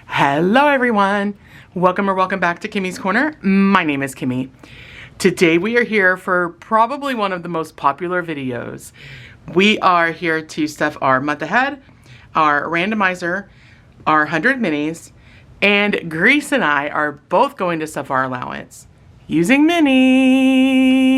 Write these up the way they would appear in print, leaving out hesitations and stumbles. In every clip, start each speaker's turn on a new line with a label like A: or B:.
A: Hello everyone, welcome back to Kimmy's Corner. My name is Kimmy. Today we are here for probably one of the most popular videos. We are here to stuff our month ahead, our randomizer, our 100 minis, and Grease and I are both going to stuff our allowance using minis.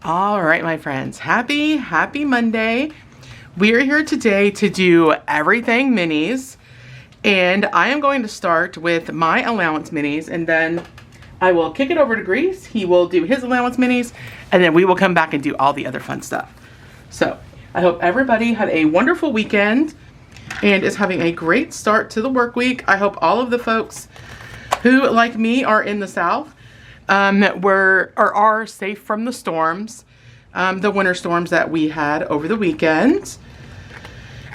A: All right, my friends, happy Monday. We are here today to do everything minis, and I am going to start with my allowance minis, and then I will kick it over to Grease. He will do his allowance minis, and then we will come back and do all the other fun stuff. So I hope everybody had a wonderful weekend and is having a great start to the work week. I hope all of the folks who, like me, are in the South are safe from the storms, the winter storms that we had over the weekend.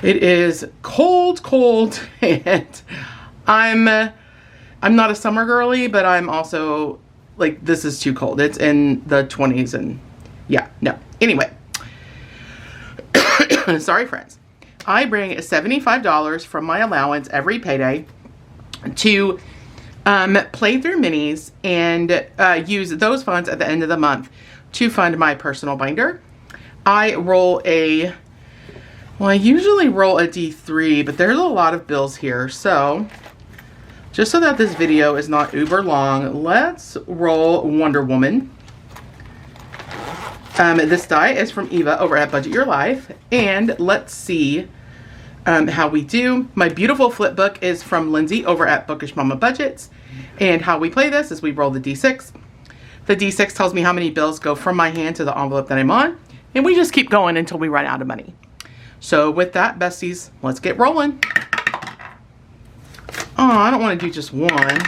A: It is cold, and I'm not a summer girly, but I'm also like, this is too cold. It's in the 20s, and yeah, no. Anyway, sorry friends. I bring $75 from my allowance every payday to play through minis and use those funds at the end of the month to fund my personal binder. I usually roll a D3, but there's a lot of bills here. So just so that this video is not uber long, let's roll Wonder Woman. This die is from Eva over at Budget Your Life, and let's see how we do. My beautiful flip book is from Lindsay over at Bookish Mama Budgets. And how we play this is we roll the D6. The D6 tells me how many bills go from my hand to the envelope that I'm on. And we just keep going until we run out of money. So with that, besties, let's get rolling. Oh, I don't want to do just one.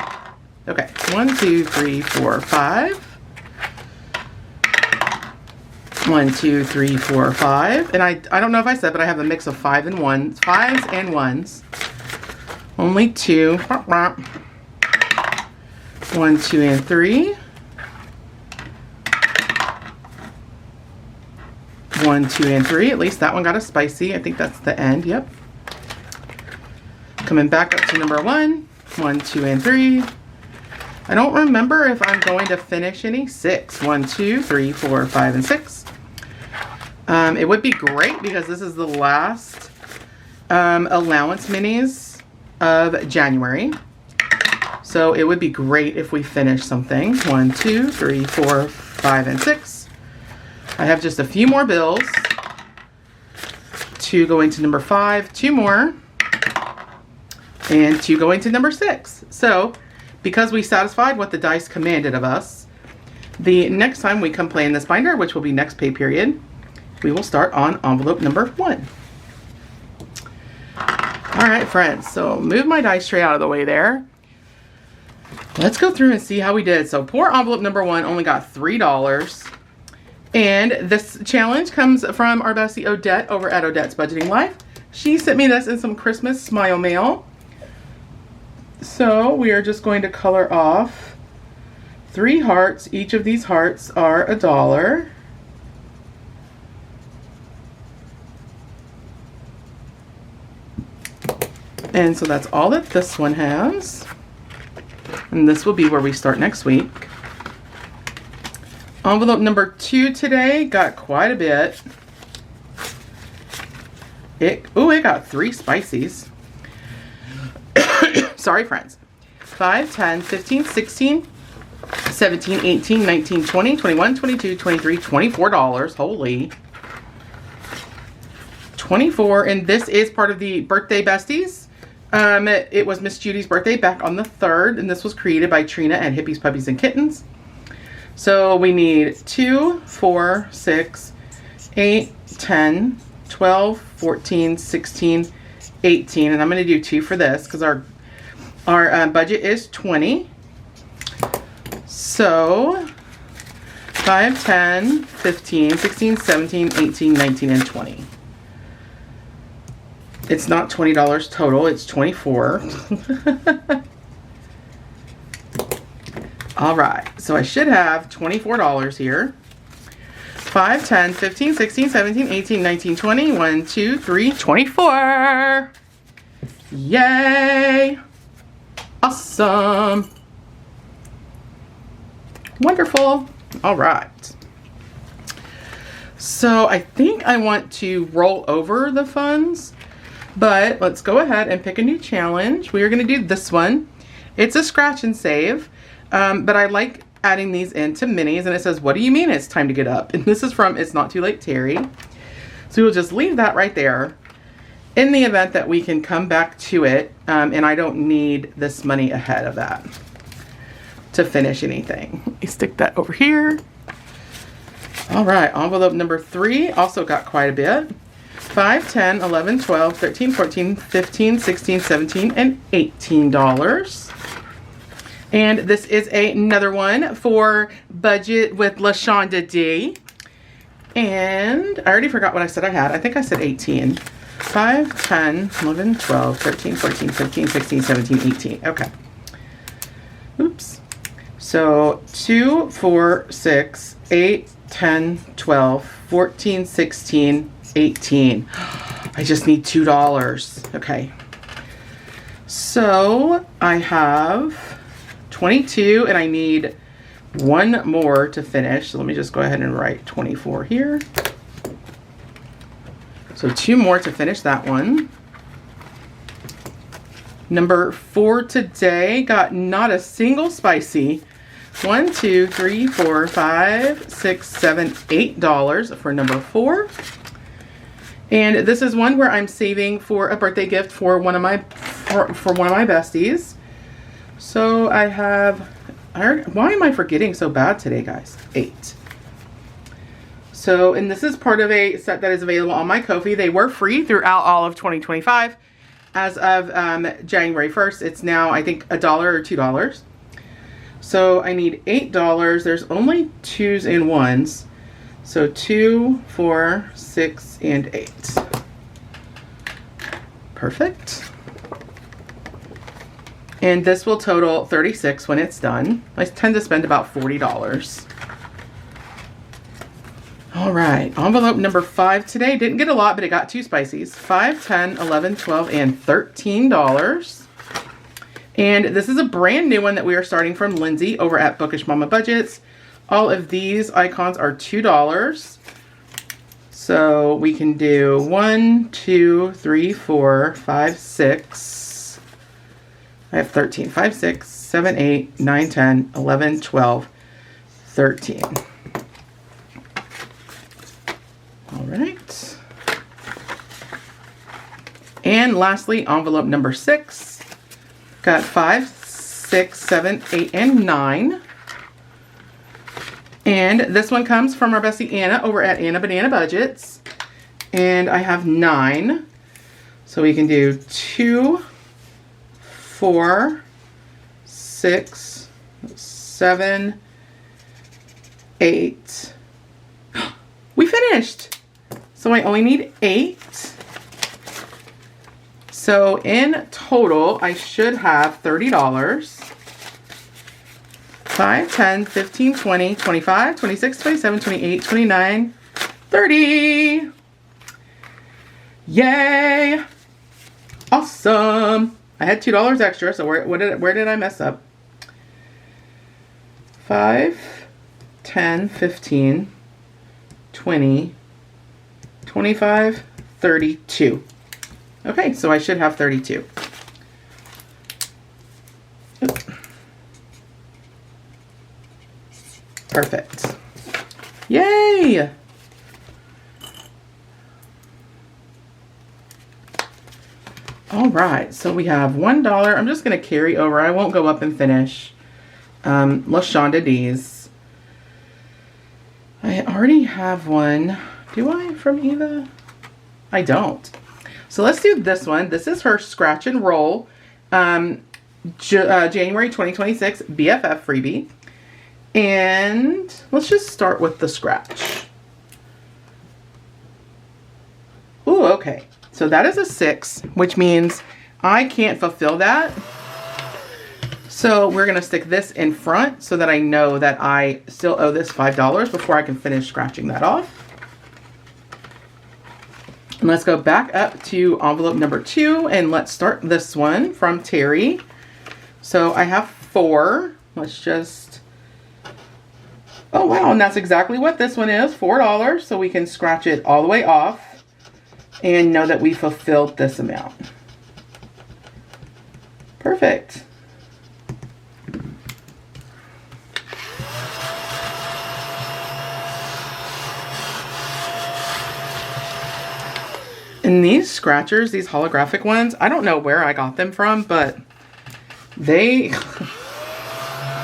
A: Okay, 1, 2, 3, 4, 5. 1, 2, 3, 4, 5. And I don't know if I said, but I have a mix of 5s and 1s. Only 2. 1, 2, and 3. 1, 2, and 3. At least that one got a spicy. I think that's the end. Yep. Coming back up to number 1. 1, 2, and 3. I don't remember if I'm going to finish any. 6. 1, 2, 3, 4, 5, and 6. It would be great because this is the last allowance minis of January. So it would be great if we finish something. 1, 2, 3, 4, 5, and 6. I have just a few more bills to go into number 5, 2 more, and 2 going to number 6. So because we satisfied what the dice commanded of us, the next time we come play in this binder, which will be next pay period, we will start on envelope number 1. All right, friends, so move my dice tray out of the way there. Let's go through and see how we did. So poor envelope number 1 only got $3. And this challenge comes from our bestie Odette over at Odette's Budgeting Life. She sent me this in some Christmas smile mail. So we are just going to color off 3 hearts. Each of these hearts are $1. And so that's all that this one has. And this will be where we start next week. Envelope number 2 today got quite a bit. It got 3 spicies. Sorry, friends. 5, 10, 15, 16, 17, 18, 19, 20, 21, 22, 23, $24. Holy. 24, and this is part of the birthday besties. It was Miss Judy's birthday back on the 3rd, and this was created by Trina and Hippies, Puppies, and Kittens. So we need 2, 4, 6, 8, 10, 12, 14, 16, 18, and I'm going to do 2 for this because our budget is 20. So 5, 10, 15, 16, 17, 18, 19, and 20. It's not $20 total, it's $24. All right, so I should have $24 here. 5, 10, 15, 16, 17, 18, 19, 20, 1, 2, 3, 24. Yay! Awesome. Wonderful. All right. So I think I want to roll over the funds, but let's go ahead and pick a new challenge. We are going to do this one. It's a scratch and save, but I like adding these into minis, and it says, what do you mean it's time to get up? And this is from It's Not Too Late, Terry. So we'll just leave that right there in the event that we can come back to it, and I don't need this money ahead of that to finish anything. Let me stick that over here. All right, envelope number 3 also got quite a bit. 5, 10, 11, 12, 13, 14, 15, 16, 17, and $18. And this is another one for Budget with LaShonda D. And I already forgot what I said I had. I think I said 18. 5, 10, 11, 12, 13, 14, 15, 16, 17, 18. Okay. Oops. So 2, 4, 6, 8, 10, 12, 14, 16, 18. I just need $2. Okay. So I have 22 and I need one more to finish. So let me just go ahead and write 24 here. So 2 more to finish that one. Number 4 today got not a single spicy. 1, 2, 3, 4, 5, 6, 7, $8 for number 4. And this is one where I'm saving for a birthday gift for one of my besties. So I have, why am I forgetting so bad today, guys? 8. So, and this is part of a set that is available on my Ko-fi. They were free throughout all of 2025. As of January 1st, it's now, I think, $1 or $2. So I need $8. There's only 2s and 1s. So 2, 4, 6, and 8. Perfect. And this will total $36 when it's done. I tend to spend about $40. All right, envelope number 5 today. Didn't get a lot, but it got 2 spices. 5, 10, 11, 12, and $13. And this is a brand new one that we are starting from Lindsay over at Bookish Mama Budgets. All of these icons are $2. So we can do 1, 2, 3, 4, 5, 6. I have 13. 5, 6, 7, 8, 9, 10, 11, 12, 13. All right. And lastly, envelope number 6. Got 5, 6, 7, 8, and 9. And this one comes from our bestie Anna over at Anna Banana Budgets. And I have 9. So we can do 2, 4, 6, 7, 8. We finished. So I only need 8. So in total, I should have $30. 5, 10, 15, 20, 25, 26, 27, 28, 29, 30. Yay! Awesome! I had $2 extra, so where did I mess up? 5, 10, 15, 20, 25, 32. Okay, so I should have 32. Oops. Perfect. Yay! All right, so we have $1. I'm just going to carry over. I won't go up and finish LaShonda D's. I already have one. Do I from Eva? I don't. So let's do this one. This is her Scratch and Roll January 2026 BFF freebie. And let's just start with the scratch. Ooh, okay. So that is a 6, which means I can't fulfill that. So we're gonna stick this in front so that I know that I still owe this $5 before I can finish scratching that off. And let's go back up to envelope number 2 and let's start this one from Terry. So I have 4. Let's just, oh wow, and that's exactly what this one is, $4. So we can scratch it all the way off and know that we fulfilled this amount. Perfect. And these scratchers, these holographic ones, I don't know where I got them from, but they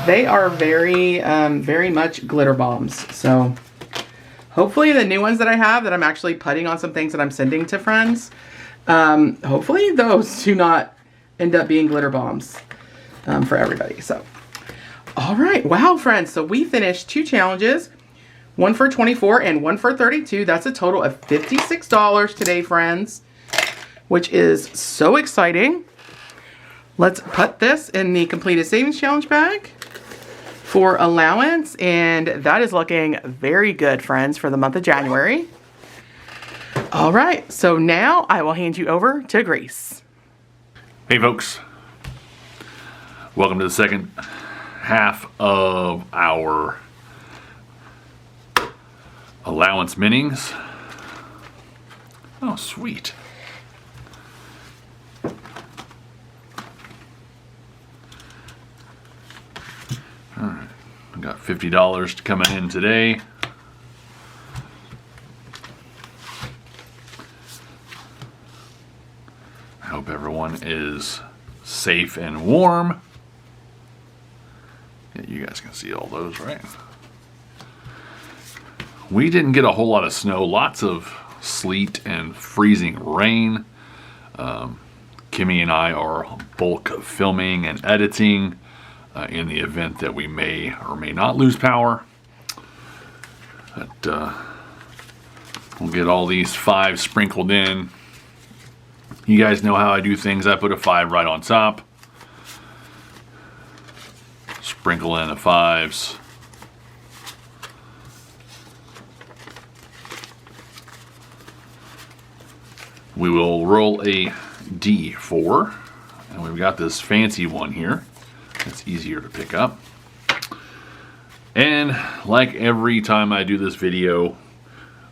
A: are very, very much glitter bombs. So hopefully the new ones that I have that I'm actually putting on some things that I'm sending to friends, hopefully those do not end up being glitter bombs for everybody. So, all right. Wow, friends. So we finished 2 challenges. One for 24 and one for 32. That's a total of $56 today, friends, which is so exciting. Let's put this in the completed savings challenge bag for allowance. And that is looking very good, friends, for the month of January. All right. So now I will hand you over to Grace.
B: Hey, folks. Welcome to the second half of our allowance minis. Oh, sweet. All right, I got $50 coming in today. I hope everyone is safe and warm. Yeah, you guys can see all those, right? We didn't get a whole lot of snow, lots of sleet and freezing rain. Kimmy and I are bulk filming and editing in the event that we may or may not lose power. But we'll get all these 5 sprinkled in. You guys know how I do things. I put a 5 right on top. Sprinkle in the 5s. We will roll a D4, and we've got this fancy one here. It's easier to pick up. And like every time I do this video,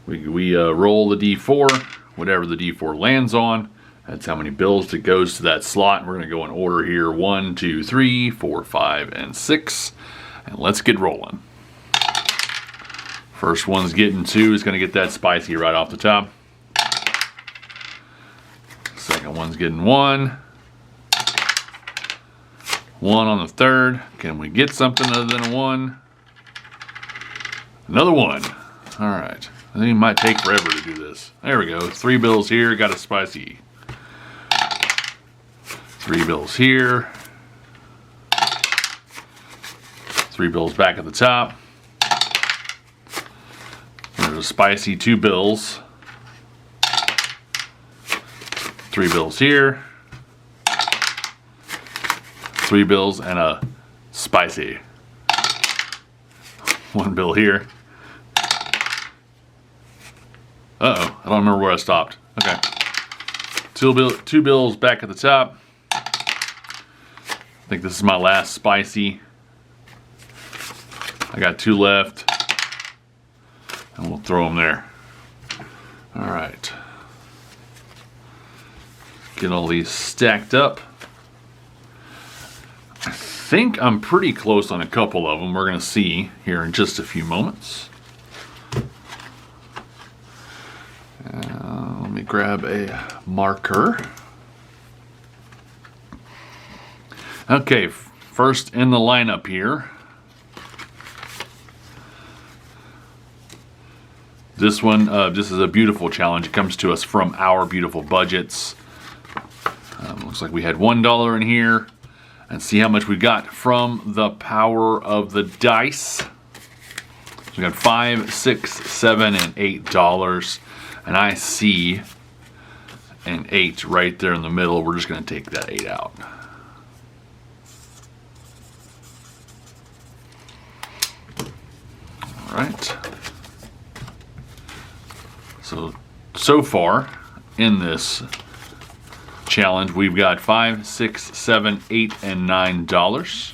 B: we roll the D4, whatever the D4 lands on. That's how many bills it goes to that slot. And we're going to go in order here: 1, 2, 3, 4, 5, and 6. And let's get rolling. First one's getting 2. Is going to get that spicy right off the top. Second one's getting 1. 1 on the third. Can we get something other than a 1? Another 1. All right. I think it might take forever to do this. There we go. 3 bills here. Got a spicy. 3 bills here. 3 bills back at the top. There's a spicy 2 bills. 3 bills here. 3 bills and a spicy. 1 bill here. Uh-oh, I don't remember where I stopped. Okay. 2 bills back at the top. I think this is my last spicy. I got 2 left. And we'll throw them there. All right. Get all these stacked up. I think I'm pretty close on a couple of them. We're going to see here in just a few moments. Let me grab a marker. Okay, first in the lineup here. This one, this is a beautiful challenge. It comes to us from Our Beautiful Budgets. Looks like we had $1 in here. And see how much we got from the power of the dice. So we got $5, $6, $7, and $8. And I see and 8 right there in the middle. We're just going to take that 8 out. All right. So far in this challenge, we've got $5, $6, $7, $8, and $9.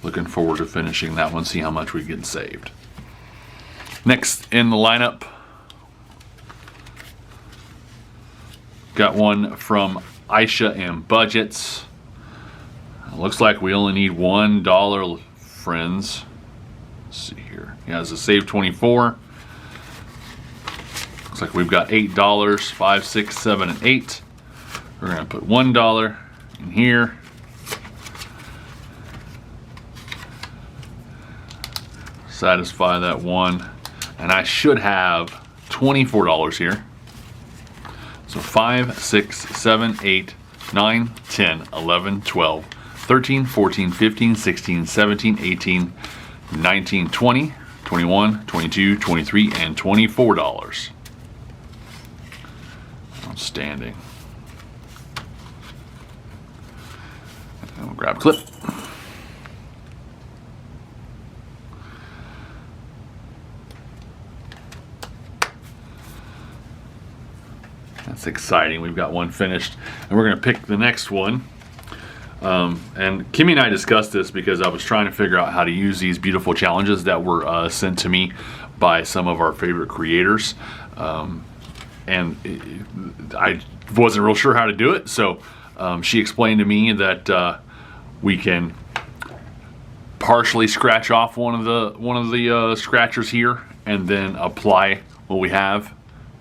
B: Looking forward to finishing that one, see how much we get saved. Next in the lineup, got one from Aisha and Budgets. Looks like we only need $1, friends. Let's see here. Yeah, it's a save 24. Looks like we've got $8, 5, 6, 7, and 8. We're gonna put $1 in here. Satisfy that one. And I should have $24 here. So 5, 6, 7, 8, 9, 10, 11, 12, 13, 14, 15, 16, 17, 18, 19, 20, 21, 22, 23, and $24. Outstanding. And we'll grab a clip. That's exciting. We've got one finished, and we're going to pick the next one. And Kimmy and I discussed this because I was trying to figure out how to use these beautiful challenges that were sent to me by some of our favorite creators. And I wasn't real sure how to do it, so she explained to me that we can partially scratch off one of the scratchers here, and then apply what we have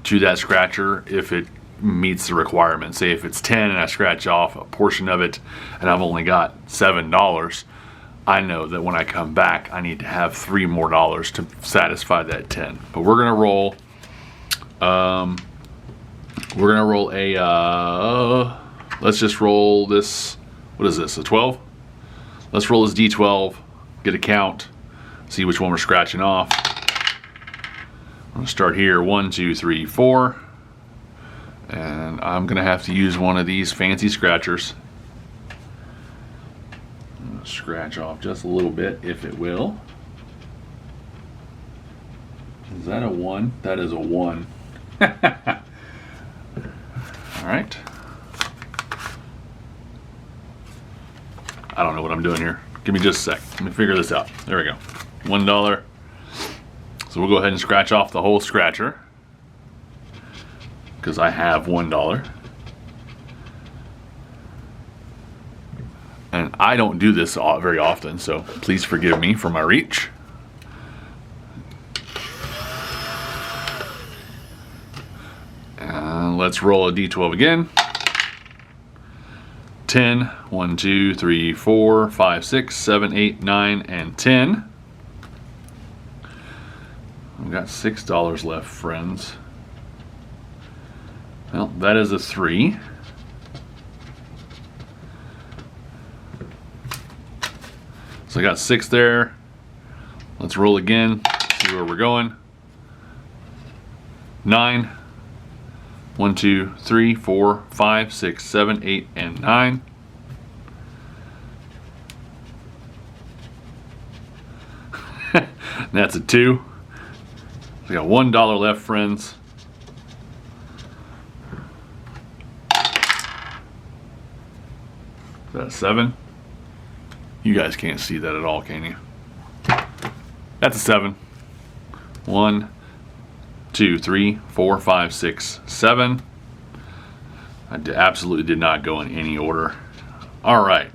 B: to that scratcher if it meets the requirement. Say if it's 10 and I scratch off a portion of it and I've only got $7, I know that when I come back I need to have $3 more to satisfy that 10. But we're gonna roll a let's just roll this. What is this, a 12? Let's roll this D12, get a count, see which one we're scratching off. I'm gonna start here, 1, 2, 3, 4. And I'm gonna have to use one of these fancy scratchers. I'm gonna scratch off just a little bit, if it will. Is that a 1? That is a 1. All right. I don't know what I'm doing here. Give me just a sec. Let me figure this out. There we go. $1. So we'll go ahead and scratch off the whole scratcher, because I have $1. And I don't do this very often, so please forgive me for my reach. And let's roll a D12 again. 10, 1, 2, 3, 4, 5, 6, 7, 8, 9, and 10. We've got $6 left, friends. Well, that is a 3. So I got 6 there. Let's roll again, see where we're going. 9. 1, 2, 3, 4, 5, 6, 7, 8, and 9. That's a 2. We got $1 left, friends. Is that a 7? You guys can't see that at all, can you? That's a 7. 1, 2, 3, 4, 5, 6, 7. I absolutely did not go in any order. All right.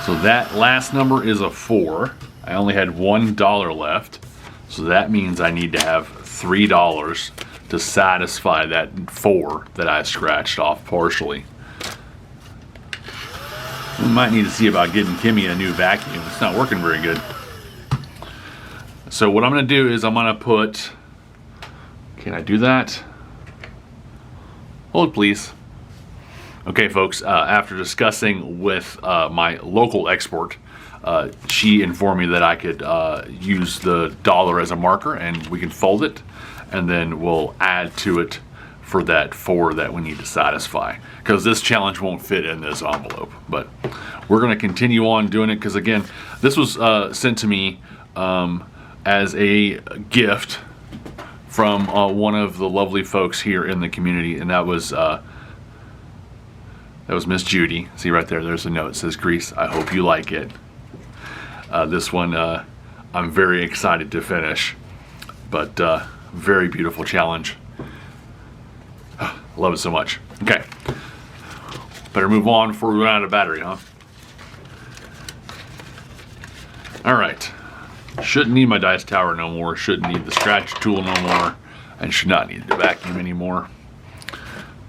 B: So that last number is a 4. I only had $1 left. So that means I need to have $3 to satisfy that 4 that I scratched off partially. We might need to see about getting Kimmy a new vacuum. It's not working very good. So what I'm going to do is I'm going to put... Can I do that? Hold please. Okay folks, after discussing with my local expert, she informed me that I could use the dollar as a marker, and we can fold it, and then we'll add to it for that 4 that we need to satisfy, because this challenge won't fit in this envelope. But we're going to continue on doing it, because again, this was sent to me as a gift from one of the lovely folks here in the community, and that was Miss Judy. See right there, there's a note. It says, "Grease, I hope you like it." This one I'm very excited to finish, but very beautiful challenge. Love it so much. Okay, better move on before we run out of battery, huh? All right, shouldn't need my dice tower no more, shouldn't need the scratch tool no more, and should not need the vacuum anymore.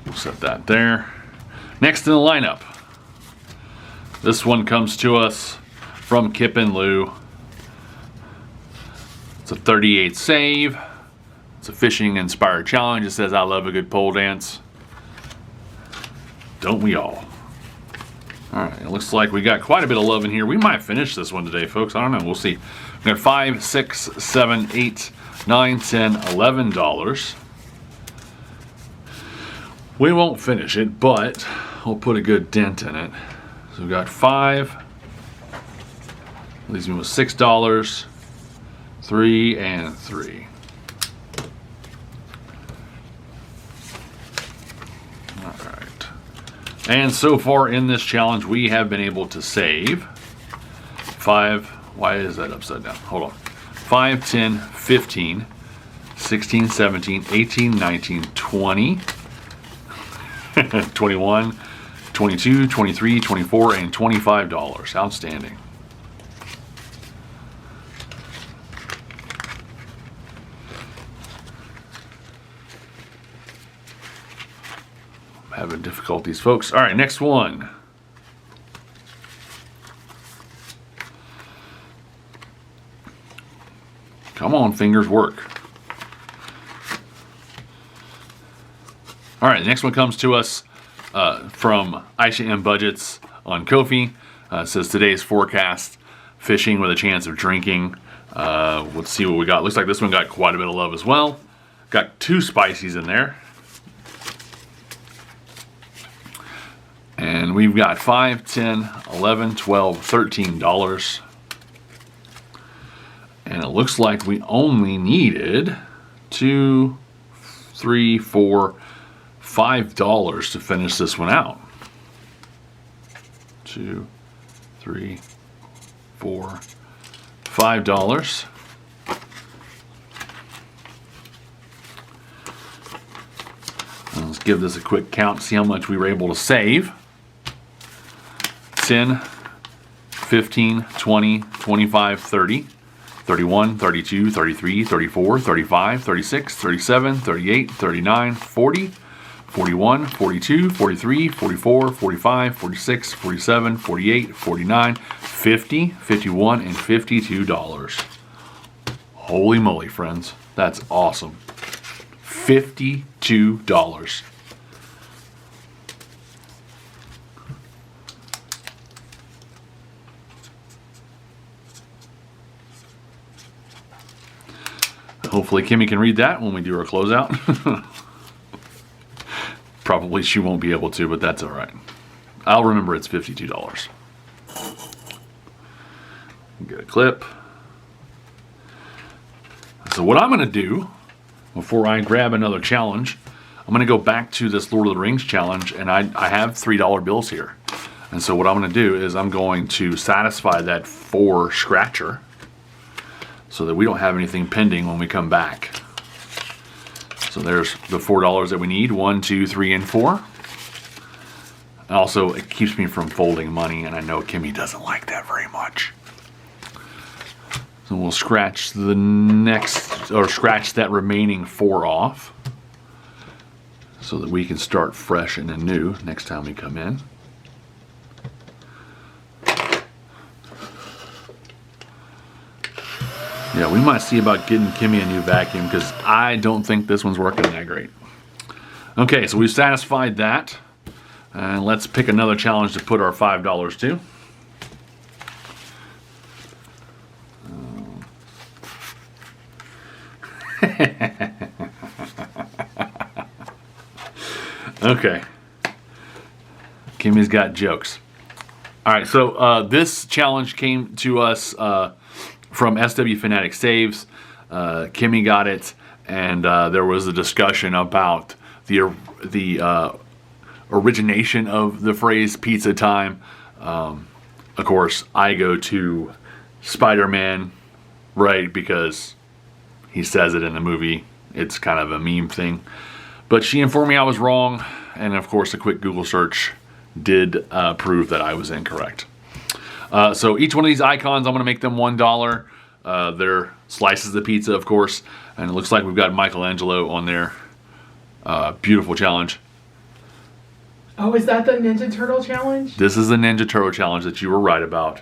B: We'll set that there. Next in the lineup, this one comes to us from Kip and Lou. It's a 38 save. It's a fishing inspired challenge. It says, "I love a good pole dance." Don't we all? All right, it looks like we got quite a bit of love in here. We might finish this one today, folks. I don't know. We'll see. We got $5, $6, $7, $8, $9, $10, $11. We won't finish it, but we'll put a good dent in it. So we got 5. Leaves me with $6, 3, and 3. All right. And so far in this challenge, we have been able to save 5. Why is that upside down? Hold on. 5, 10, 15, 16, 17, 18, 19, 20, 21, 22, 23, 24, and $25. Outstanding. I'm having difficulties, folks. All right, next one. Come on, fingers, work. All right, the next one comes to us from Aisha M. Budgets on Ko-fi. It says, "Today's forecast, fishing with a chance of drinking." Let's see what we got. Looks like this one got quite a bit of love as well. Got 2 spices in there. And we've got $5, 10, 11, 12, $13. And it looks like we only needed $2, 3, 4, $5 to finish this one out. 2, 3, 4, $5. And let's give this a quick count, see how much we were able to save. 10, 15, 20, 25, 30, 31, 32, 33, 34, 35, 36, 37, 38, 39, 40, 41, 42, 43, 44, 45, 46, 47, 48, 49, 50, 51, and $52. Holy moly, friends. That's awesome. $52. Hopefully Kimmy can read that when we do our closeout. Probably she won't be able to, but that's all right. I'll remember it's $52. Get a clip. So what I'm going to do, before I grab another challenge, I'm going to go back to this Lord of the Rings challenge, and I have $3 bills here. And so what I'm going to do is I'm going to satisfy that 4 scratcher, so that we don't have anything pending when we come back. So there's the $4 that we need, 1, 2, 3, and 4. Also, it keeps me from folding money, and I know Kimmy doesn't like that very much. So we'll scratch the next, or scratch that remaining 4 off, so that we can start fresh and anew next time we come in. Yeah, we might see about getting Kimmy a new vacuum, because I don't think this one's working that great. Okay, so we've satisfied that. And let's pick another challenge to put our $5 to. Okay. Kimmy's got jokes. All right, so this challenge came to us from SW Fanatic Saves. Kimmy got it, and there was a discussion about the origination of the phrase pizza time. Of course, I go to Spider-Man, right, because he says it in the movie. It's kind of a meme thing. But she informed me I was wrong, and of course a quick Google search did prove that I was incorrect. So each one of these icons, I'm going to make them $1. They're slices of pizza, of course, and it looks like we've got Michelangelo on there. Beautiful challenge.
A: Oh, is that the Ninja Turtle challenge?
B: This is the Ninja Turtle challenge that you were right about.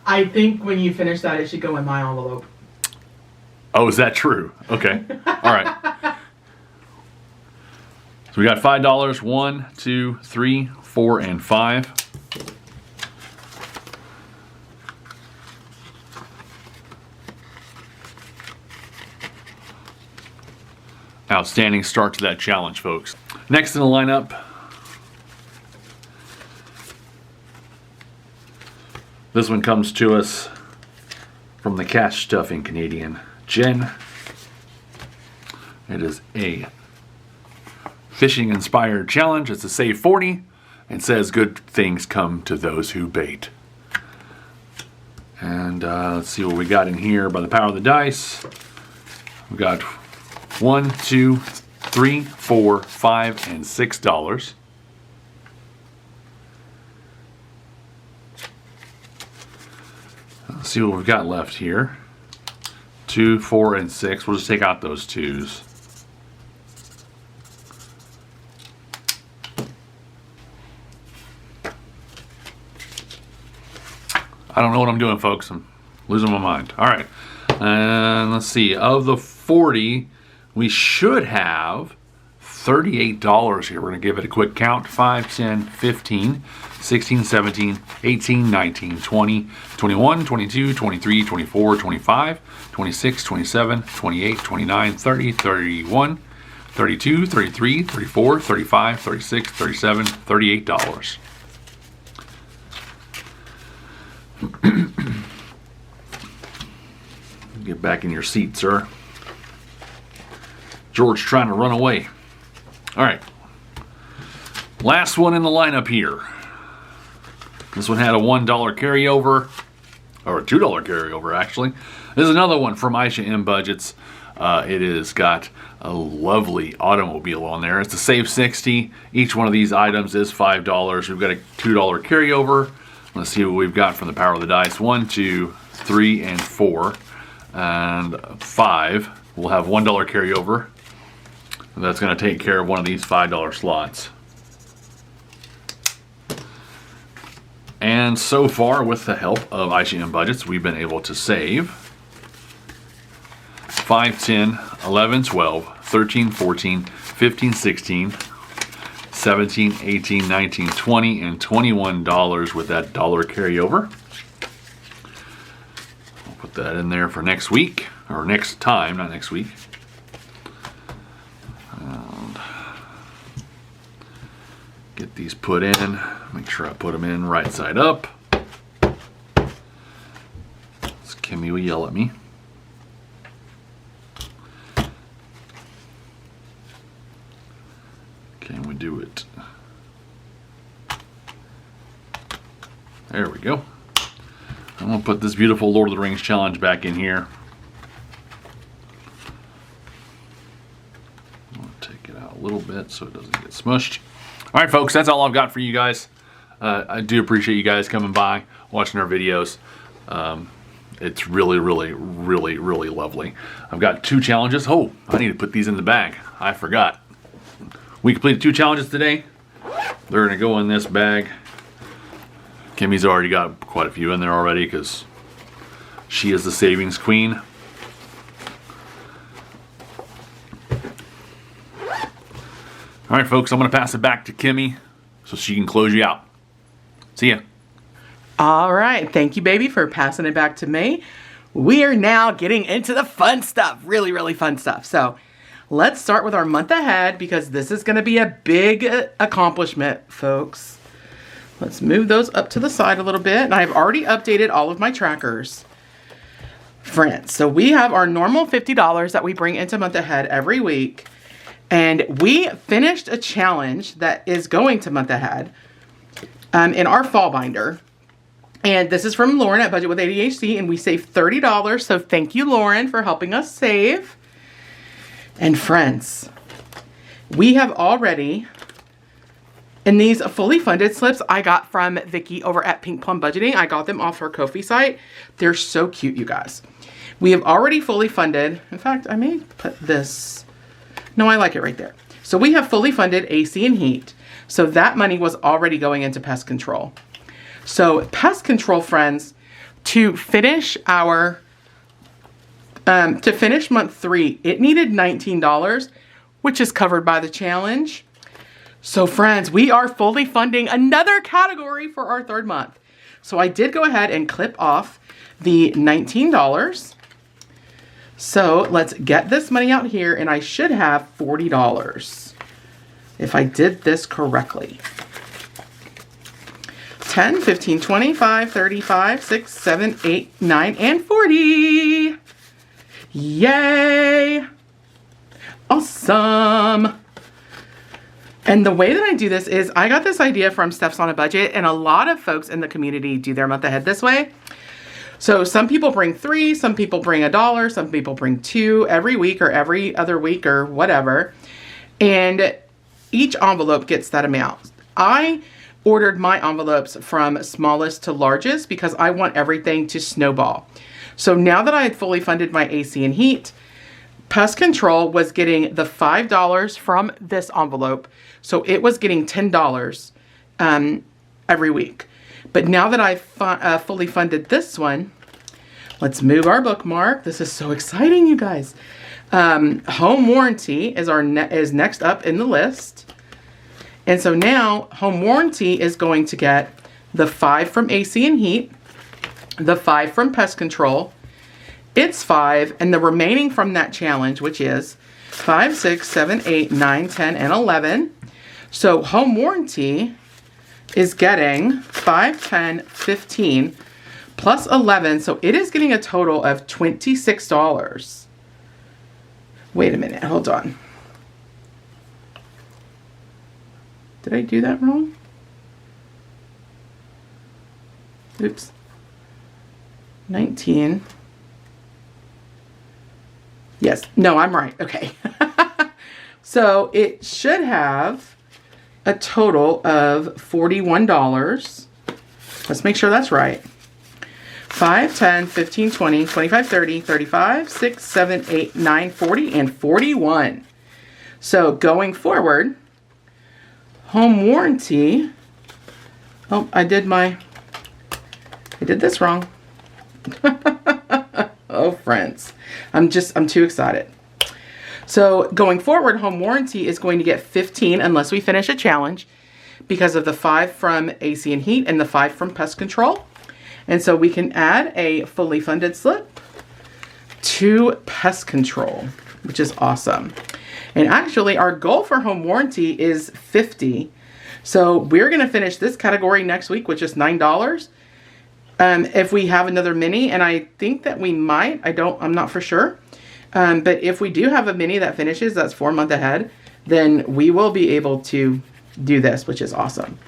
A: I think when you finish that, it should go in my envelope.
B: Oh, is that true? Okay. All right. So we got $5. 1, 2, 3, 4, and 5. Outstanding start to that challenge, folks. Next in the lineup, this one comes to us from the Cash Stuffing Canadian Jen. It is a fishing inspired challenge. It's a save 40 and says good things come to those who bait. And let's see what we got in here by the power of the dice. We got 1, 2, 3, 4, 5, and $6. Let's see what we've got left here. 2, 4, and 6. We'll just take out those 2s. I don't know what I'm doing, folks. I'm losing my mind. All right. And let's see. Of the 40, we should have $38 here. We're going to give it a quick count. 5, 10, 15, 16, 17, 18, 19, 20, 21, 22, 23, 24, 25, 26, 27, 28, 29, 30, 31, 32, 33, 34, 35, 36, 37, $38. Get back in your seat, sir. George trying to run away. All right. Last one in the lineup here. This one had a $1 carryover, or a $2 carryover, actually. This is another one from Aisha M Budgets. It has got a lovely automobile on there. It's a save 60. Each one of these items is $5. We've got a $2 carryover. Let's see what we've got from the power of the dice. 1, 2, 3, and 4. And 5. We'll have $1 carryover. And that's going to take care of one of these $5 slots. And so far, with the help of IGM Budgets, we've been able to save 5, 10, 11, 12, 13, 14, 15, 16, 17, 18, 19, 20, and $21 with that dollar carryover. I'll put that in there for next week, or next time, not next week. And get these put in. Make sure I put them in right side up. Kimmy will yell at me. Can we do it? There we go. I'm going to put this beautiful Lord of the Rings challenge back in here. I'm going to take it out a little bit so it doesn't get smushed. All right, folks, that's all I've got for you guys. I do appreciate you guys coming by, watching our videos. It's really, really, really, really lovely. I've got 2 challenges. Oh, I need to put these in the bag. I forgot. We completed 2 challenges today. They're going to go in this bag. Kimmy's already got quite a few in there already because she is the savings queen. All right, folks, I'm going to pass it back to Kimmy so she can close you out. See ya.
A: All right. Thank you, baby, for passing it back to me. we are now getting into the fun stuff. Really, really fun stuff. So let's start with our month ahead because this is going to be a big accomplishment, folks. Let's move those up to the side a little bit. And I've already updated all of my trackers. Friends, so we have our normal $50 that we bring into month ahead every week. And we finished a challenge that is going to month ahead in our fall binder. And this is from Lauren at Budget with ADHD, and we saved $30. So thank you, Lauren, for helping us save. And friends, we have already, in these fully funded slips I got from Vicki over at Pink Plum Budgeting. I got them off her Ko-fi site. They're so cute, you guys. We have already fully funded. In fact, I may put this. No, I like it right there. So we have fully funded AC and heat. So that money was already going into pest control. So pest control, friends, to finish our, to finish month 3, it needed $19, which is covered by the challenge. So friends, we are fully funding another category for our 3rd month. So I did go ahead and clip off the $19. So let's get this money out here, and I should have $40 if I did this correctly. 10, 15, 25, 35, 6, 7, 8, 9, and 40. Yay! Awesome! And the way that I do this is I got this idea from Steph's on a Budget, and a lot of folks in the community do their month ahead this way. So some people bring 3, some people bring $1, some people bring 2 every week or every other week or whatever. And each envelope gets that amount. I ordered my envelopes from smallest to largest because I want everything to snowball. So now that I had fully funded my AC and heat, pest control was getting the $5 from this envelope. So it was getting $10 every week. But now that I've fully funded this one, let's move our bookmark. This is so exciting, you guys. Home warranty is next up in the list. And so now home warranty is going to get the 5 from AC and heat, the 5 from pest control, it's 5, and the remaining from that challenge, which is 5, 6, 7, 8, 9, 10, and 11. So home warranty is getting 5, 10, 15, plus 11. So it is getting a total of $26. Wait a minute, hold on. Did I do that wrong? Oops. 19. Yes, no, I'm right. Okay. So it should have a total of $41. Let's make sure that's right. 5, 10, 15, 20, 25, 30, 35, 6, 7, 8, 9, 40, and 41. So going forward, home warranty. Oh, I did this wrong. Oh, friends. I'm too excited. So going forward, home warranty is going to get 15 unless we finish a challenge because of the 5 from AC and heat and the 5 from pest control. And so we can add a fully funded slip to pest control, which is awesome. And actually our goal for home warranty is 50. So we're going to finish this category next week, which is $9. If we have another mini, and I think that we might, I'm not for sure. But if we do have a mini that finishes, that's 4 months ahead, then we will be able to do this, which is awesome.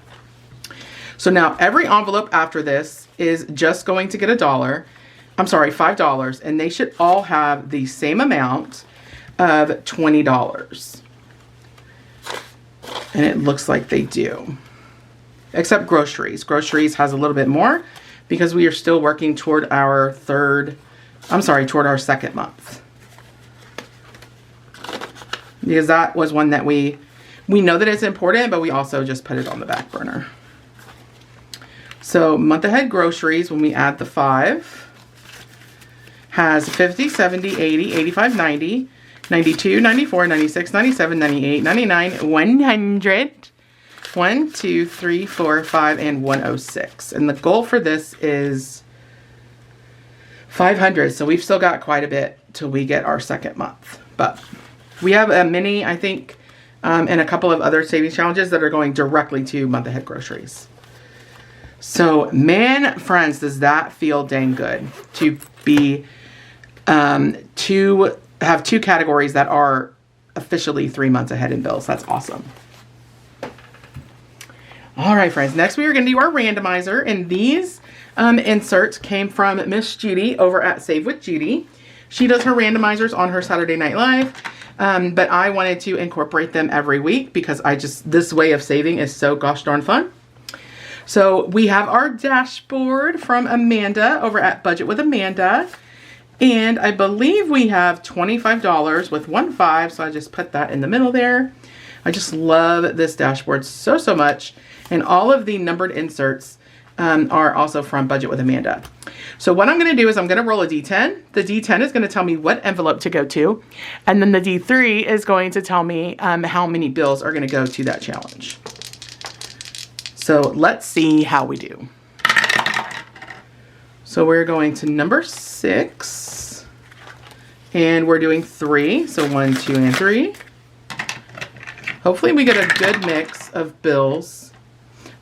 A: So now every envelope after this is just going to get $5, and they should all have the same amount of $20. And it looks like they do. Except groceries. Groceries has a little bit more because we are still working toward our toward our 2nd month. Because that was one that we know that it's important, but we also just put it on the back burner. So month ahead groceries, when we add the 5, has 50, 70, 80, 85, 90, 92, 94, 96, 97, 98, 99, 100, 1, 2, 3, 4, 5, and 106. And the goal for this is 500. So we've still got quite a bit till we get our second month. But we have a mini, I think, and a couple of other savings challenges that are going directly to month ahead groceries. So, man, friends, does that feel dang good to be, to have two categories that are officially 3 months ahead in bills. That's awesome. All right, friends, next we are going to do our randomizer, and these inserts came from Miss Judy over at Save with Judy. She does her randomizers on her Saturday Night Live, but I wanted to incorporate them every week because this way of saving is so gosh darn fun. So we have our dashboard from Amanda over at Budget with Amanda. And I believe we have $25 with 1.5, so I just put that in the middle there. I just love this dashboard so, so much. And all of the numbered inserts are also from Budget with Amanda. So what I'm going to do is I'm going to roll a D10. The D10 is going to tell me what envelope to go to. And then the D3 is going to tell me how many bills are going to go to that challenge. So let's see how we do. So we're going to number 6. And we're doing 3. So 1, 2, and 3. Hopefully we get a good mix of bills.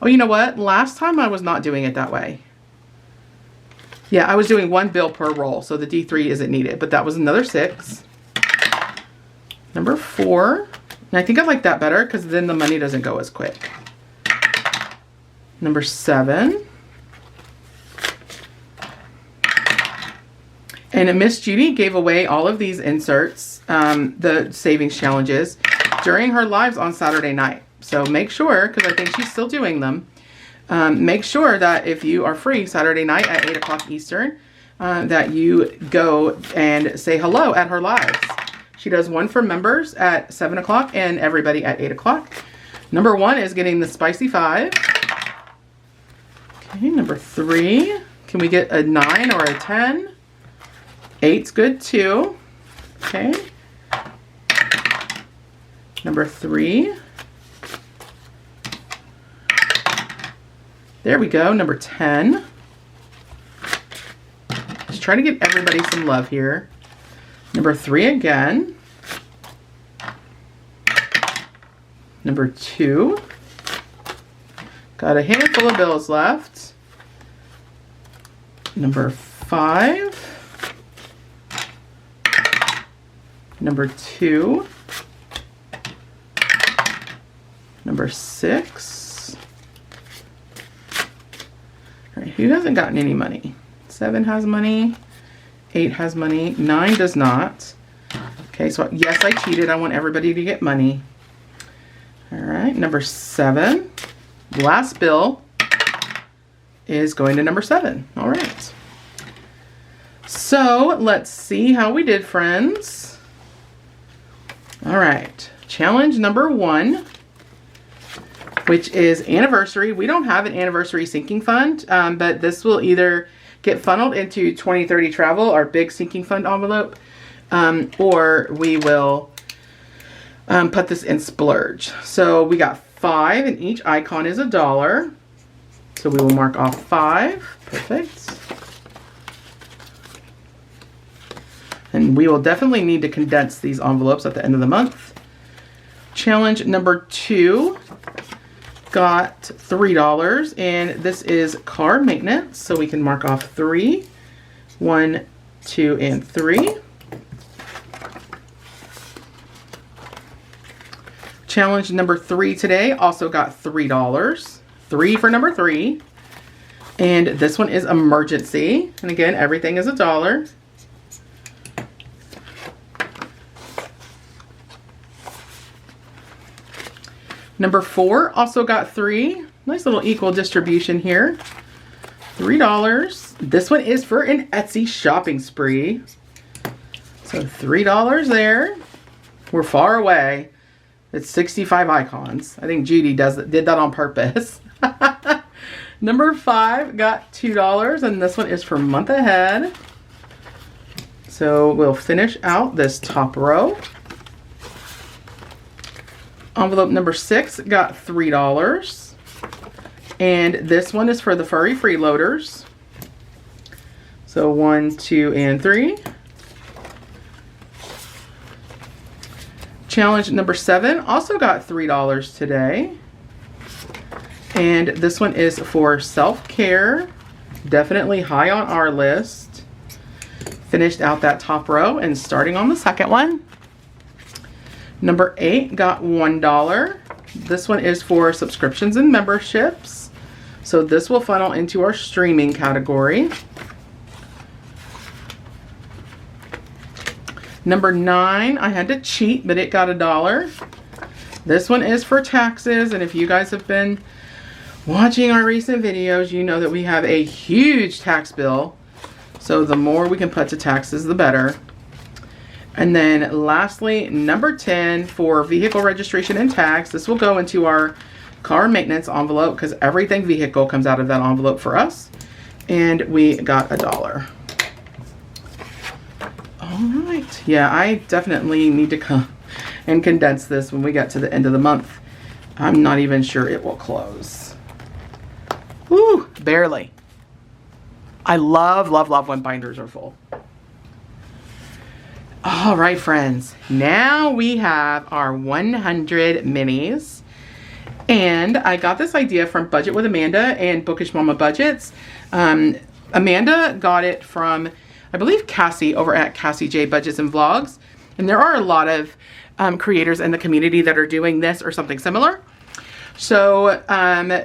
A: Oh, you know what? Last time I was not doing it that way. Yeah, I was doing 1 bill per roll, so the D3 isn't needed. But that was another 6. Number 4. And I think I like that better because then the money doesn't go as quick. Number 7. And Miss Judy gave away all of these inserts, the savings challenges, during her lives on Saturday night. So make sure, because I think she's still doing them, make sure that if you are free Saturday night at 8 o'clock Eastern, that you go and say hello at her lives. She does one for members at 7 o'clock and everybody at 8 o'clock. Number 1 is getting the spicy 5. Okay, number 3. Can we get a 9 or a 10? 8's good too. Okay. Number 3. There we go. Number 10. Just trying to give everybody some love here. Number 3 again. Number 2. Got a handful of bills left. Number 5. Number 2. Number 6. All right, who hasn't gotten any money? 7 has money. 8 has money. 9 does not. Okay, so yes, I cheated. I want everybody to get money. All right, number 7. Last bill is going to number 7. All right. So let's see how we did, friends. All right. Challenge number 1, which is anniversary. We don't have an anniversary sinking fund, but this will either get funneled into 2030 travel, our big sinking fund envelope, or we will put this in splurge. So we got 5 and each icon is $1. So we will mark off 5. Perfect. And we will definitely need to condense these envelopes at the end of the month. Challenge number 2 got $3, and this is car maintenance. So we can mark off 3. 1, 2, and 3. Challenge number 3 today also got $3. 3 for number 3. And this one is emergency. And again, everything is $1. Number 4 also got 3. Nice little equal distribution here. $3. This one is for an Etsy shopping spree. So $3 there. We're far away. It's 65 icons. I think Judy did that on purpose. Number 5 got $2, and this one is for month ahead. So we'll finish out this top row. Envelope number 6 got $3. And this one is for the furry freeloaders. So 1, 2, and 3. Challenge number 7 also got $3 today. And this one is for self-care. Definitely high on our list. Finished out that top row and starting on the second one. Number 8 got $1. This one is for subscriptions and memberships. So this will funnel into our streaming category. Number 9, I had to cheat, but it got $1. This one is for taxes, and if you guys have been watching our recent videos, you know that we have a huge tax bill. So the more we can put to taxes, the better. And then lastly, number 10 for vehicle registration and tax. This will go into our car maintenance envelope because everything vehicle comes out of that envelope for us. And we got $1. All right. Yeah, I definitely need to come and condense this when we get to the end of the month. I'm not even sure it will close. Woo, barely. I love, love, love when binders are full. All right, friends. Now we have our 100 minis. And I got this idea from Budget with Amanda and Bookish Mama Budgets. Amanda got it from, I believe, Cassie over at Cassie J Budgets and Vlogs. And there are a lot of creators in the community that are doing this or something similar. So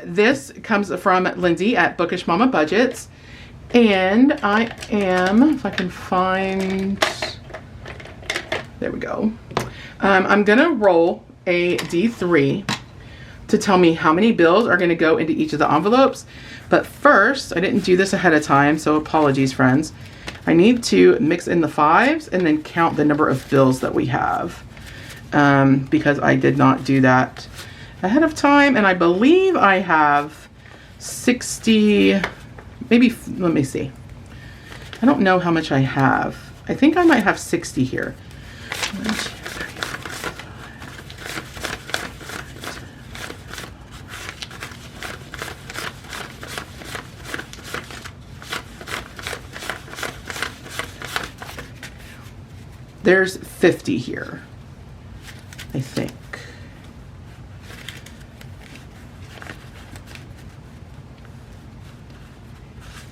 A: this comes from Lindsay at Bookish Mama Budgets. And I am, if I can find, there we go. I'm gonna roll a D3 to tell me how many bills are gonna go into each of the envelopes. But first, I didn't do this ahead of time, so apologies, friends. I need to mix in the 5s and then count the number of bills that we have. Because I did not do that ahead of time, and I believe I have 60, maybe, let me see. I don't know how much I have. I think I might have 60 here. 1, 2, 3, 4, 5. There's 50 here, I think.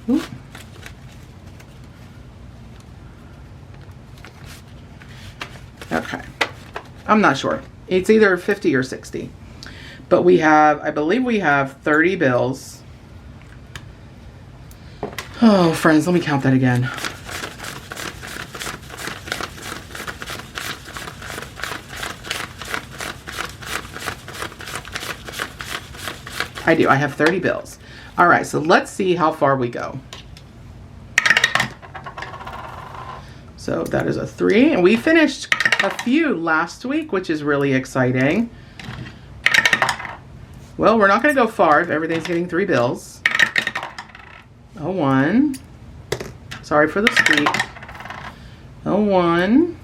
A: Ooh. Okay, I'm not sure. It's either 50 or 60. But we have, I believe we have 30 bills. Oh, friends, let me count that again. I do, I have 30 bills. All right, so let's see how far we go. So that is a 3, and we finished a few last week, which is really exciting. Well, we're not gonna go far if everything's getting 3 bills. A 1. Sorry for the squeak. A 1.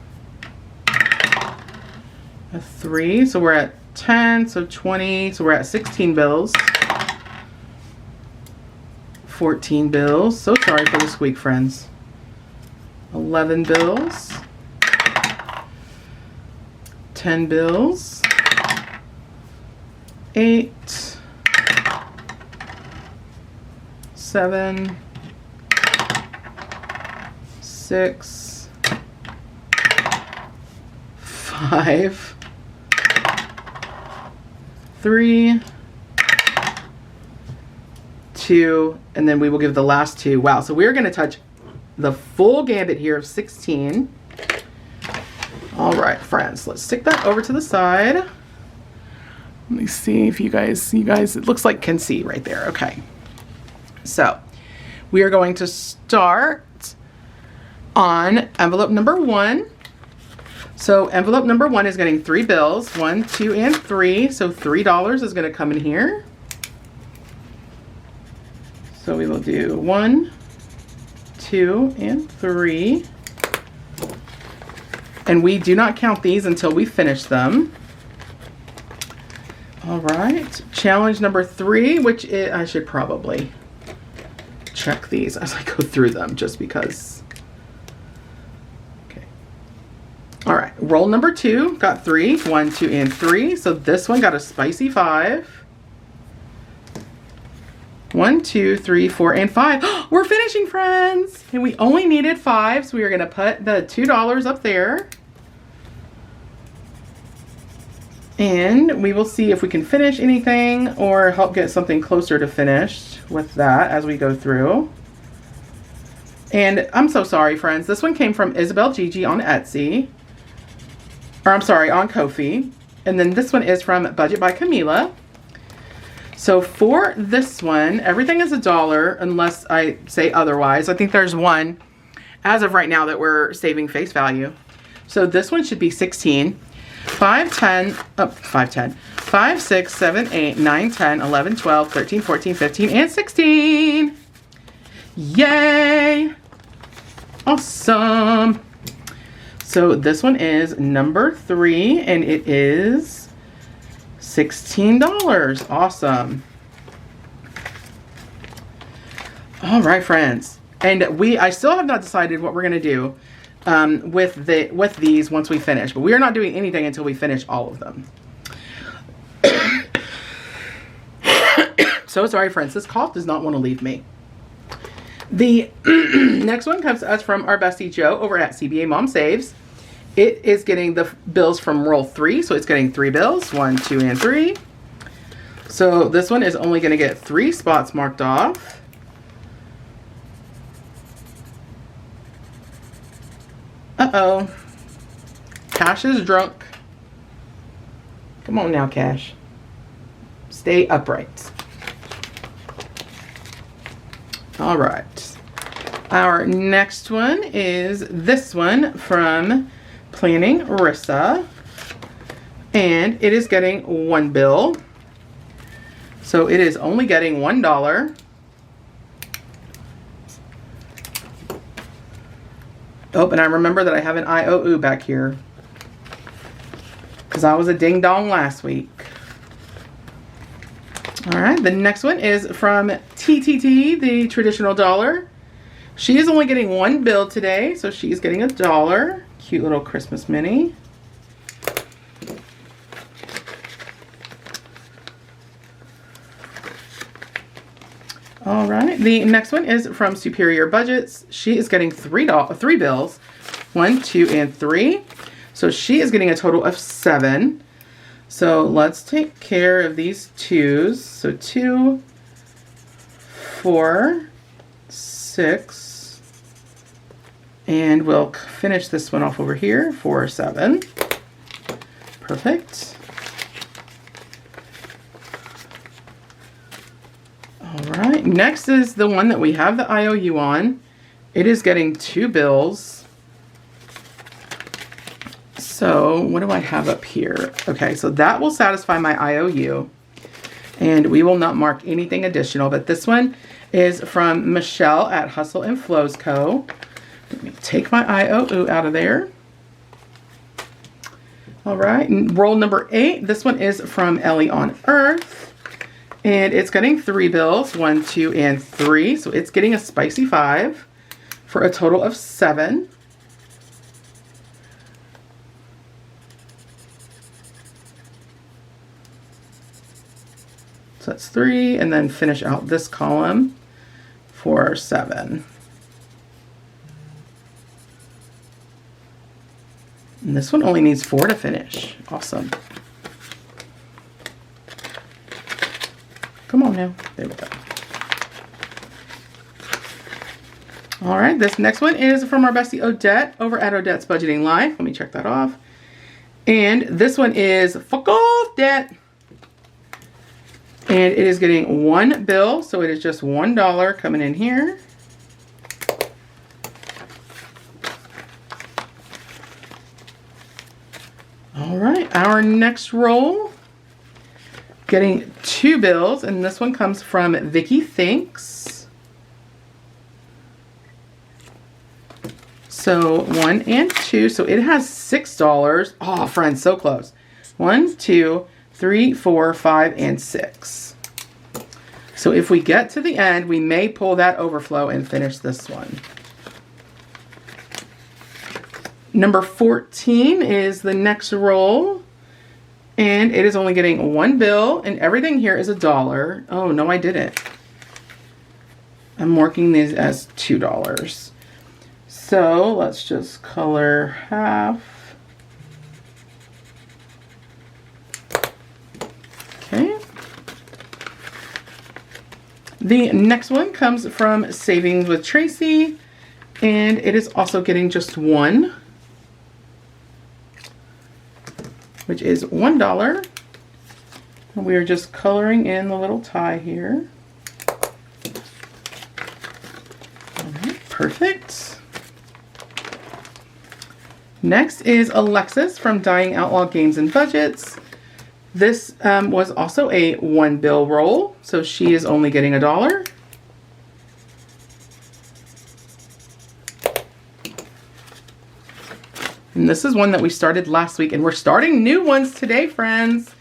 A: A 3, so we're at 10, so 20, so we're at 16 bills. 14 bills. So sorry for the squeak, friends. 11 bills. 10 bills. 8. 7. 6. 5. 3. 2, and then we will give the last 2. Wow, so we're going to touch the full gambit here of 16. All right, friends, let's stick that over to the side. Let me see if you guys, it looks like can see right there. Okay. So we are going to start on envelope number 1. So envelope number 1 is getting 3 bills, 1, 2, and 3. So $3 is going to come in here. So we will do 1, 2, and 3. And we do not count these until we finish them. All right, challenge number 3, which is, I should probably check these as I go through them just because. Okay. All right, roll number 2, got 3, 1, 2, and 3. So this one got a spicy 5. 1, 2, 3, 4, and 5. We're finishing, friends. And we only needed 5, so we are gonna put the $2 up there. And we will see if we can finish anything or help get something closer to finished with that as we go through. And I'm so sorry, friends. This one came from Isabel Gigi on Etsy. Or I'm sorry, on Ko-fi. And then this one is from Budget by Camila. So for this one, everything is $1 unless I say otherwise. I think there's one as of right now that we're saving face value. So this one should be 16. 5, 6, 7, 8, 9, 10, 11, 12, 13, 14, 15, and 16. Yay! Awesome. So this one is number 3, and it is $16. Awesome. All right, friends. And I still have not decided what we're going to do with these once we finish, but we are not doing anything until we finish all of them. So sorry, friends, this cough does not want to leave me. The next one comes to us from our bestie Joe over at CBA Mom Saves. It is getting the bills from roll 3, so it's getting 3 bills, 1, 2, and 3. So this one is only going to get 3 spots marked off. Uh-oh. Cash is drunk. Come on now, Cash. Stay upright. All right. Our next one is this one from Planning Rissa. And it is getting 1 bill. So it is only getting $1. Oh, and I remember that I have an IOU back here because I was a ding dong last week. All right, the next one is from TTT, the traditional dollar. She is only getting 1 bill today, so she's getting $1. Cute little Christmas mini. All right, the next one is from Superior Budgets. She is getting 3 bills, 1, 2, and 3. So she is getting a total of 7. So let's take care of these 2s. So 2, 4, 6, and we'll finish this one off over here for 7. Perfect. Alright, next is the one that we have the IOU on. It is getting 2 bills. So what do I have up here? Okay, so that will satisfy my IOU. And we will not mark anything additional. But this one is from Michelle at Hustle and Flows Co. Let me take my IOU out of there. Alright, roll number 8. This one is from Ellie on Earth. And it's getting 3 bills, 1, 2, and 3. So it's getting a spicy 5 for a total of 7. So that's 3, and then finish out this column for 7. And this one only needs 4 to finish. Awesome. Come on now. There we go. All right, this next one is from our bestie Odette over at Odette's Budgeting Life. Let me check that off. And this one is Fuck Off Debt. And it is getting 1 bill, so it is just $1 coming in here. All right, our next roll, getting 2 bills, and this one comes from Vicky Thinks. So 1 and 2, so it has $6. Oh, friends, so close. 1, 2, 3, 4, 5, and 6. So if we get to the end, we may pull that overflow and finish this one. Number 14 is the next roll. And it is only getting one bill, and everything here is $1. Oh, no, I didn't. I'm marking these as $2. So let's just color half. Okay. The next one comes from Savings with Tracy, and it is also getting just one, which is $1. And we are just coloring in the little tie here. All right, perfect. Next is Alexis from Dying Outlaw Games and Budgets. This was also a one bill roll, so she is only getting $1. And this is one that we started last week, and we're starting new ones today, friends.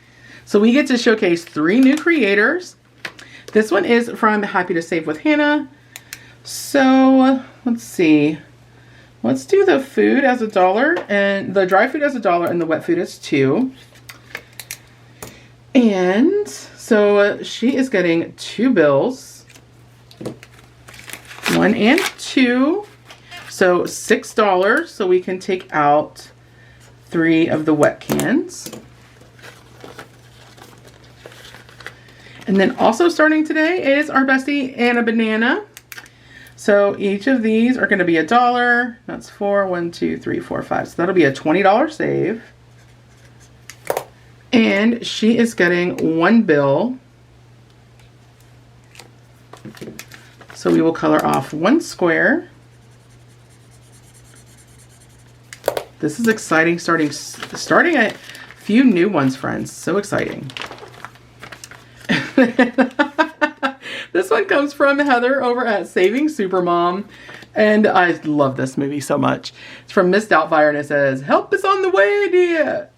A: So we get to showcase 3 new creators. This one is from Happy to Save with Hannah. So let's see. Let's do the food as $1, and the dry food as $1, and the wet food as $2. And so she is getting 2 bills, 1 and 2. So $6, so we can take out 3 of the wet cans. And then also starting today is our bestie Anna Banana. So each of these are going to be $1. That's 4, 1, 2, 3, 4, 5. So that'll be a $20 save. And she is getting 1 bill. So we will color off 1 square. This is exciting, starting a few new ones, friends. So exciting. This one comes from Heather over at Saving Supermom. And I love this movie so much. It's from Miss Doubtfire, and it says, "Help is on the way, dear."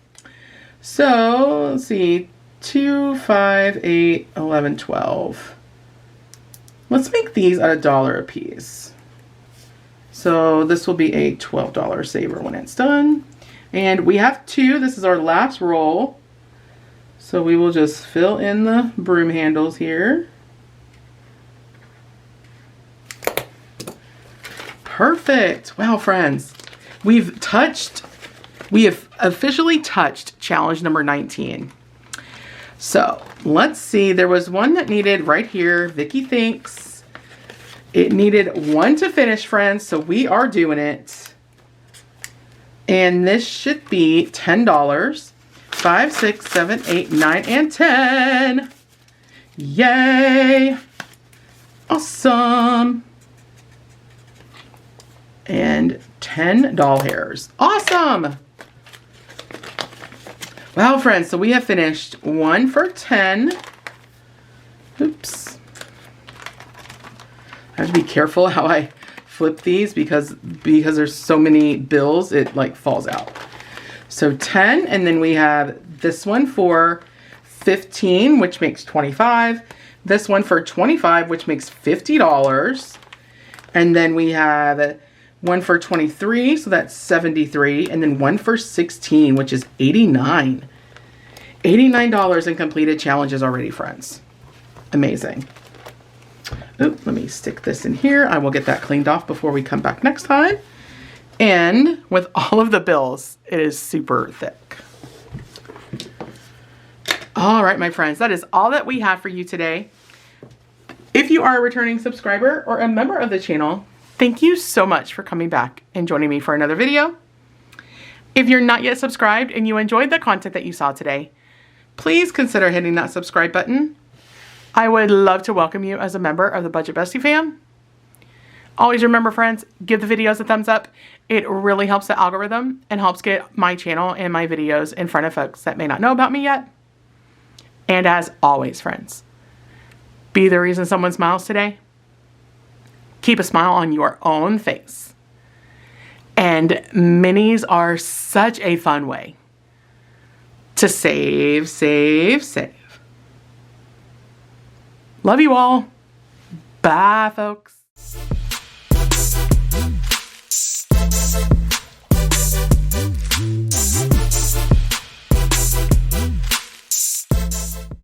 A: So, let's see. 2, 5, 8, 11, 12. Let's make these at $1 a piece. So this will be a $12 saver when it's done. And we have 2. This is our last roll. So we will just fill in the broom handles here. Perfect. Wow, friends. We have officially touched challenge number 19. So let's see. There was one that needed right here. Vicky thinks. It needed 1 to finish, friends, so we are doing it. And this should be $10. 5, 6, 7, 8, 9, and 10. Yay! Awesome. And 10 doll hairs. Awesome! Wow, friends, so we have finished 1 for 10. Oops. I have to be careful how I flip these because there's so many bills, it like falls out. So 10, and then we have this one for 15, which makes 25. This one for 25, which makes $50. And then we have one for 23, so that's 73. And then one for 16, which is 89. $89 in completed challenges already, friends. Amazing. Oop, let me stick this in here. I will get that cleaned off before we come back next time. And with all of the bills, it is super thick. All right, my friends, that is all that we have for you today. If you are a returning subscriber or a member of the channel, thank you so much for coming back and joining me for another video. If you're not yet subscribed and you enjoyed the content that you saw today, please consider hitting that subscribe button. I would love to welcome you as a member of the Budget Bestie fam. Always remember, friends, give the videos a thumbs up. It really helps the algorithm and helps get my channel and my videos in front of folks that may not know about me yet. And as always, friends, be the reason someone smiles today. Keep a smile on your own face. And minis are such a fun way to save, save, save. Love you all. Bye, folks.